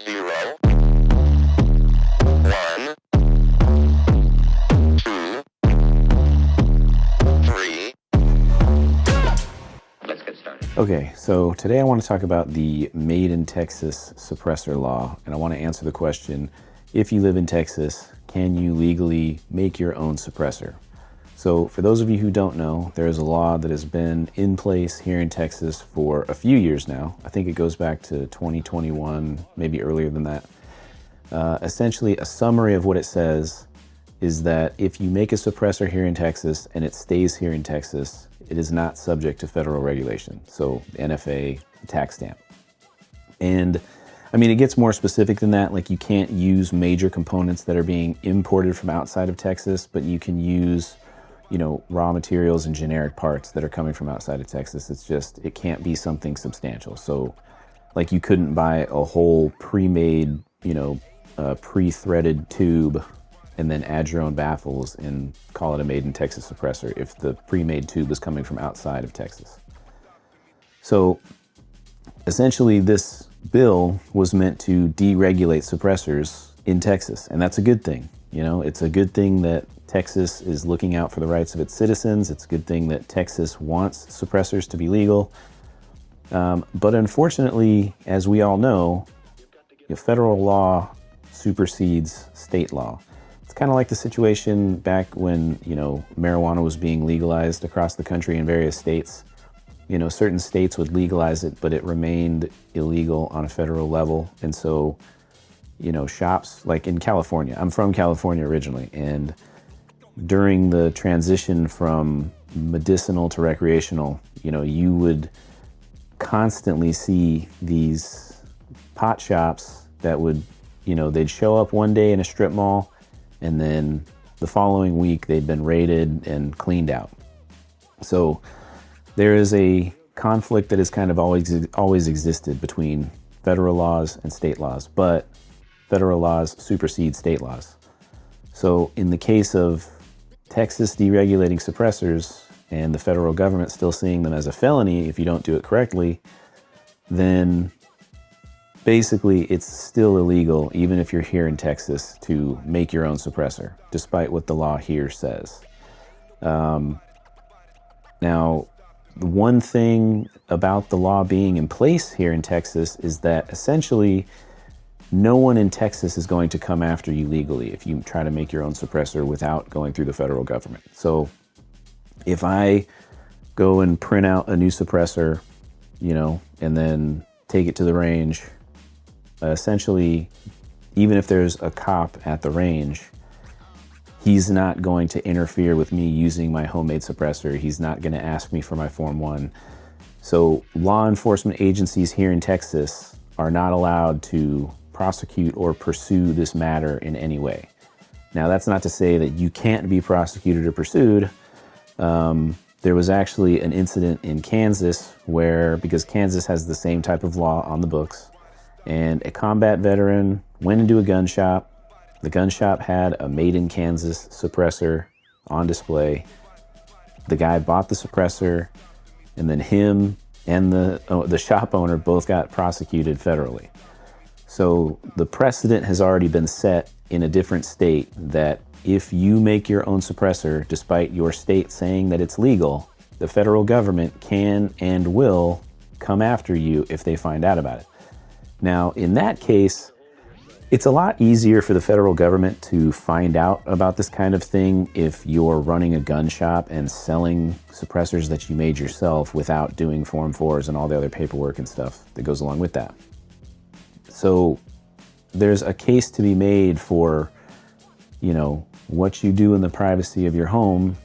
0, 1, 2, 3. Let's get started. Okay, so today I want to talk about the Made in Texas suppressor law, and I want to answer the question, if you live in Texas, can you legally make your own suppressor? So for those of you who don't know, there is a law that has been in place here in Texas for a few years now. I think it goes back to 2021, maybe earlier than that. Essentially, a summary of what it says is that if you make a suppressor here in Texas and it stays here in Texas, it is not subject to federal regulation. So NFA, tax stamp. And I mean, it gets more specific than that. Like, you can't use major components that are being imported from outside of Texas, but you can use, you know, raw materials and generic parts that are coming from outside of Texas. It's just, it can't be something substantial. So like, you couldn't buy a whole pre-made, you know, pre-threaded tube and then add your own baffles and call it a made in Texas suppressor if the pre-made tube was coming from outside of Texas. So essentially, this bill was meant to deregulate suppressors in Texas, and that's a good thing. You know, it's a good thing that Texas is looking out for the rights of its citizens. It's a good thing that Texas wants suppressors to be legal. But unfortunately, as we all know, federal law supersedes state law. It's kind of like the situation back when, you know, marijuana was being legalized across the country in various states. You know, certain states would legalize it, but it remained illegal on a federal level. And so, you know, shops like in California, I'm from California originally, and during the transition from medicinal to recreational, you know, you would constantly see these pot shops that would, you know, they'd show up one day in a strip mall, and then the following week they'd been raided and cleaned out. So there is a conflict that has kind of always existed between federal laws and state laws, but federal laws supersede state laws. So in the case of Texas deregulating suppressors and the federal government still seeing them as a felony if you don't do it correctly, then basically it's still illegal even if you're here in Texas to make your own suppressor, despite what the law here says. Now, the one thing about the law being in place here in Texas is that essentially no one in Texas is going to come after you legally if you try to make your own suppressor without going through the federal government. So if I go and print out a new suppressor, you know, and then take it to the range, essentially, even if there's a cop at the range, he's not going to interfere with me using my homemade suppressor. He's not going to ask me for my Form 1. So law enforcement agencies here in Texas are not allowed to prosecute or pursue this matter in any way. Now, that's not to say that you can't be prosecuted or pursued. There was actually an incident in Kansas where, because Kansas has the same type of law on the books, and a combat veteran went into a gun shop. The gun shop had a made in Kansas suppressor on display. The guy bought the suppressor, and then him and the shop owner both got prosecuted federally. So the precedent has already been set in a different state that if you make your own suppressor, despite your state saying that it's legal, the federal government can and will come after you if they find out about it. Now, in that case, it's a lot easier for the federal government to find out about this kind of thing if you're running a gun shop and selling suppressors that you made yourself without doing Form 4s and all the other paperwork and stuff that goes along with that. So there's a case to be made for, you know, what you do in the privacy of your home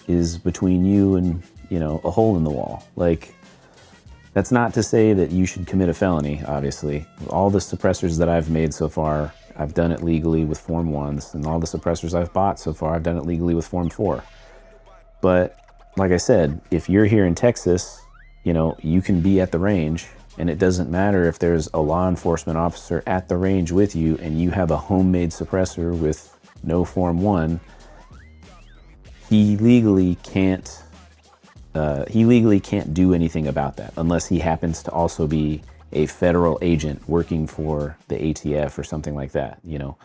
is between you and, you know, a hole in the wall. Like, that's not to say that you should commit a felony, obviously. All the suppressors that I've made so far, I've done it legally with Form 1s, and all the suppressors I've bought so far, I've done it legally with Form 4. But like I said, if you're here in Texas, you know, you can be at the range, and it doesn't matter if there's a law enforcement officer at the range with you and you have a homemade suppressor with no Form 1, he legally can't do anything about that unless he happens to also be a federal agent working for the ATF or something like that, you know.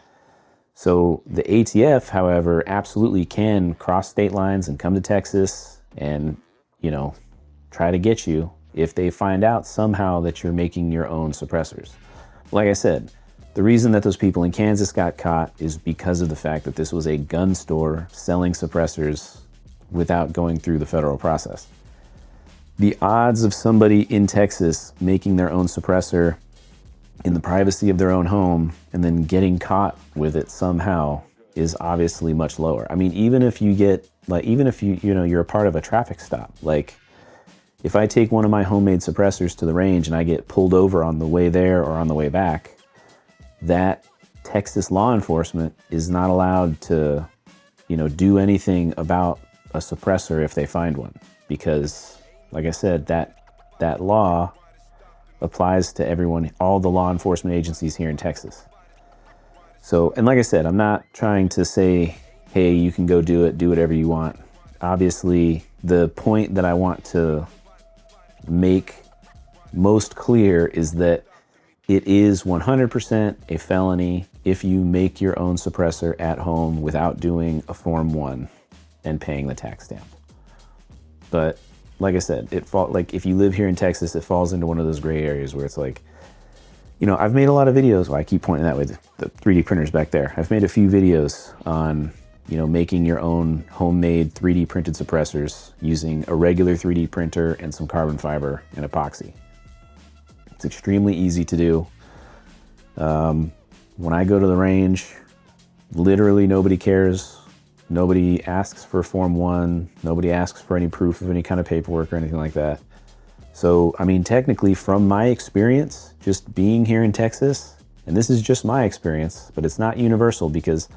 So the ATF, however, absolutely can cross state lines and come to Texas and, you know, try to get you if they find out somehow that you're making your own suppressors. Like I said, the reason that those people in Kansas got caught is because of the fact that this was a gun store selling suppressors without going through the federal process. The odds of somebody in Texas making their own suppressor in the privacy of their own home and then getting caught with it somehow is obviously much lower. I mean, even if you get, like, even if you're a part of a traffic stop, like if I take one of my homemade suppressors to the range and I get pulled over on the way there or on the way back, that Texas law enforcement is not allowed to, do anything about a suppressor if they find one, because like I said, that law applies to everyone, all the law enforcement agencies here in Texas. So, and like I said, I'm not trying to say, hey, you can go do it, do whatever you want. Obviously, the point that I want to make most clear is that it is 100% a felony if you make your own suppressor at home without doing a Form 1 and paying the tax stamp. But like I said, like if you live here in Texas, it falls into one of those gray areas where it's like, I've made a lot of videos. Well, I keep pointing that way, the 3D printers back there. I've made a few videos on, making your own homemade 3D printed suppressors using a regular 3D printer and some carbon fiber and epoxy. It's extremely easy to do. When I go to the range, literally nobody cares. Nobody asks for Form 1. Nobody asks for any proof of any kind of paperwork or anything like that. So, I mean, technically, from my experience, just being here in Texas, and this is just my experience, but it's not universal because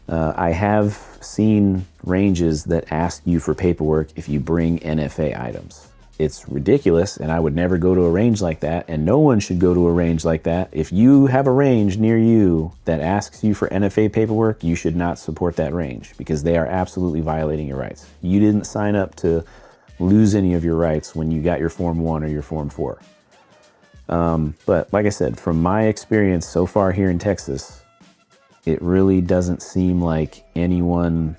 I have seen ranges that ask you for paperwork if you bring NFA items. It's ridiculous, and I would never go to a range like that, and no one should go to a range like that. If you have a range near you that asks you for NFA paperwork, you should not support that range because they are absolutely violating your rights. You didn't sign up to lose any of your rights when you got your Form 1 or your Form 4. But like I said, from my experience so far here in Texas, it really doesn't seem like anyone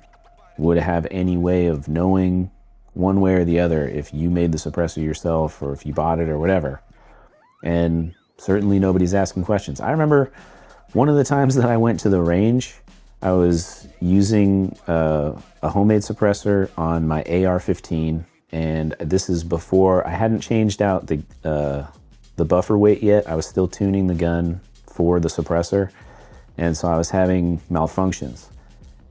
would have any way of knowing one way or the other if you made the suppressor yourself or if you bought it or whatever. And certainly nobody's asking questions. I remember one of the times that I went to the range, I was using a homemade suppressor on my AR-15, and this is before I hadn't changed out the buffer weight yet. I was still tuning the gun for the suppressor, and so I was having malfunctions.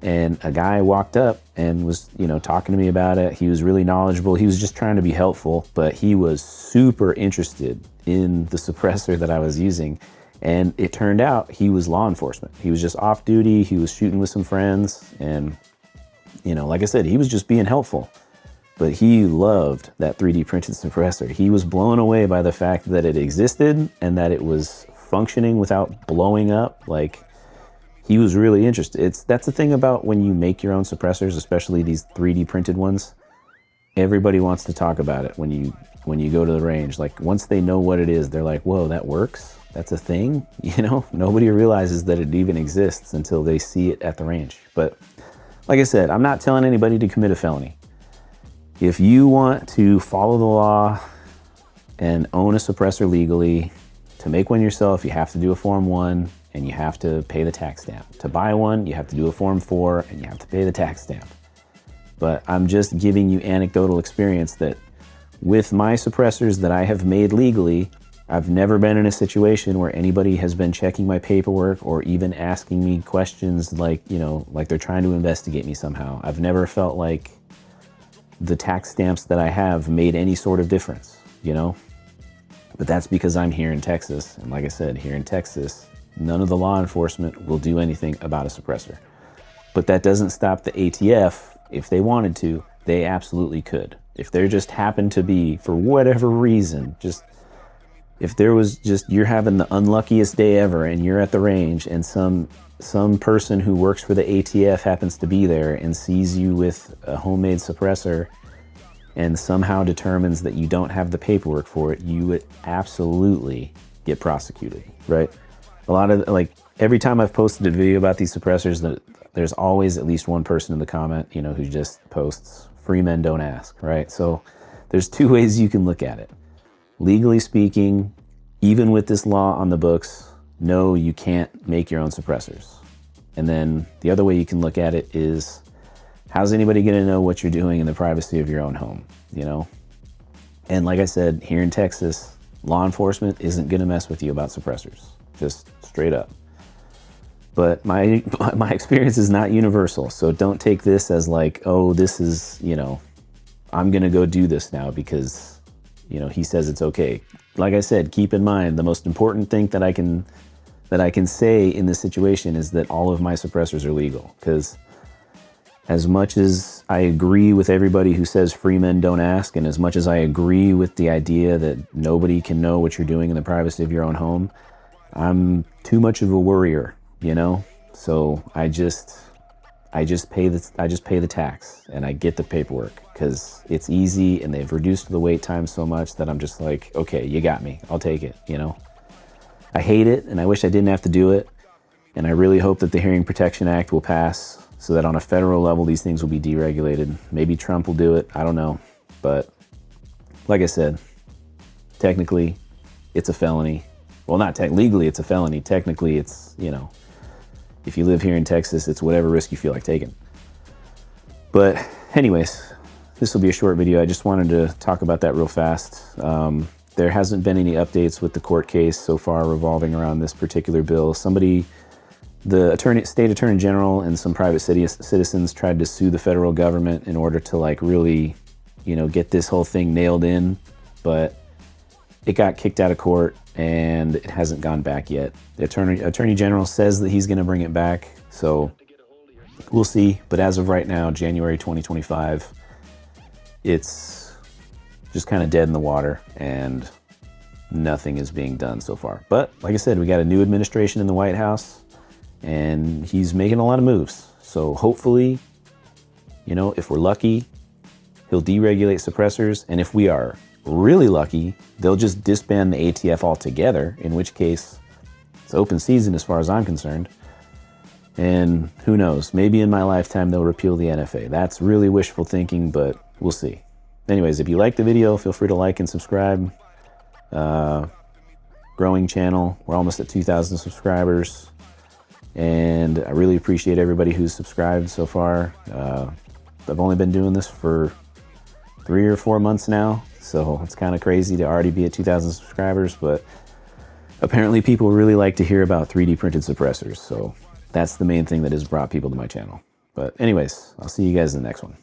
And a guy walked up and was, talking to me about it. He was really knowledgeable. He was just trying to be helpful, but he was super interested in the suppressor that I was using. And it turned out he was law enforcement. He was just off duty. He was shooting with some friends. And, like I said, he was just being helpful. But he loved that 3D printed suppressor. He was blown away by the fact that it existed and that it was functioning without blowing up. Like, he was really interested. That's the thing about when you make your own suppressors, especially these 3D printed ones. Everybody wants to talk about it when you go to the range. Like, once they know what it is, they're like, whoa, that works? That's a thing? Nobody realizes that it even exists until they see it at the range. But like I said, I'm not telling anybody to commit a felony. If you want to follow the law and own a suppressor legally, to make one yourself, you have to do a Form 1 and you have to pay the tax stamp. To buy one, you have to do a Form 4 and you have to pay the tax stamp. But I'm just giving you anecdotal experience that with my suppressors that I have made legally, I've never been in a situation where anybody has been checking my paperwork or even asking me questions like, like they're trying to investigate me somehow. I've never felt like the tax stamps that I have made any sort of difference, But that's because I'm here in Texas. And like I said, here in Texas, none of the law enforcement will do anything about a suppressor. But that doesn't stop the ATF. If they wanted to, they absolutely could. If there just happened to be, for whatever reason, if there was you're having the unluckiest day ever and you're at the range and some person who works for the ATF happens to be there and sees you with a homemade suppressor, and somehow determines that you don't have the paperwork for it, you would absolutely get prosecuted, right? A lot of, like, every time I've posted a video about these suppressors, there's always at least one person in the comment, you know, who just posts, free men don't ask, right? So there's two ways you can look at it. Legally speaking, even with this law on the books, no, you can't make your own suppressors. And then the other way you can look at it is, how's anybody going to know what you're doing in the privacy of your own home, you know? And like I said, here in Texas, law enforcement isn't going to mess with you about suppressors, just straight up. But my experience is not universal, so don't take this as like, oh, this is, you know, I'm going to go do this now because, you know, he says it's okay. Like I said, keep in mind, the most important thing that I can say in this situation is that all of my suppressors are legal, because as much as I agree with everybody who says free men don't ask, and as much as I agree with the idea that nobody can know what you're doing in the privacy of your own home, I'm too much of a worrier, you know? So I just pay the tax and I get the paperwork because it's easy, and they've reduced the wait time so much that I'm just like, okay, you got me. I'll take it, you know? I hate it and I wish I didn't have to do it. And I really hope that the Hearing Protection Act will pass so that on a federal level, these things will be deregulated. Maybe Trump will do it. I don't know. But like I said, technically it's a felony. Well, not legally it's a felony. Technically it's, you know, if you live here in Texas, it's whatever risk you feel like taking. But anyways, this will be a short video. I just wanted to talk about that real fast. There hasn't been any updates with the court case so far revolving around this particular bill. The state attorney general and some private citizens tried to sue the federal government in order to like really, you know, get this whole thing nailed in, but it got kicked out of court and it hasn't gone back yet. The attorney general says that he's going to bring it back, so we'll see. But as of right now, January 2025, it's just kind of dead in the water and nothing is being done so far. But like I said, we got a new administration in the White House, and he's making a lot of moves. So hopefully, you know, if we're lucky, he'll deregulate suppressors. And if we are really lucky, they'll just disband the ATF altogether, in which case it's open season as far as I'm concerned. And who knows, maybe in my lifetime they'll repeal the NFA. That's really wishful thinking, but we'll see. Anyways, if you like the video, feel free to like and subscribe. Growing channel. We're almost at 2,000 subscribers. And I really appreciate everybody who's subscribed so far. I've only been doing this for 3 or 4 months now, so it's kind of crazy to already be at 2,000 subscribers, but apparently people really like to hear about 3D printed suppressors, so that's the main thing that has brought people to my channel. But anyways, I'll see you guys in the next one.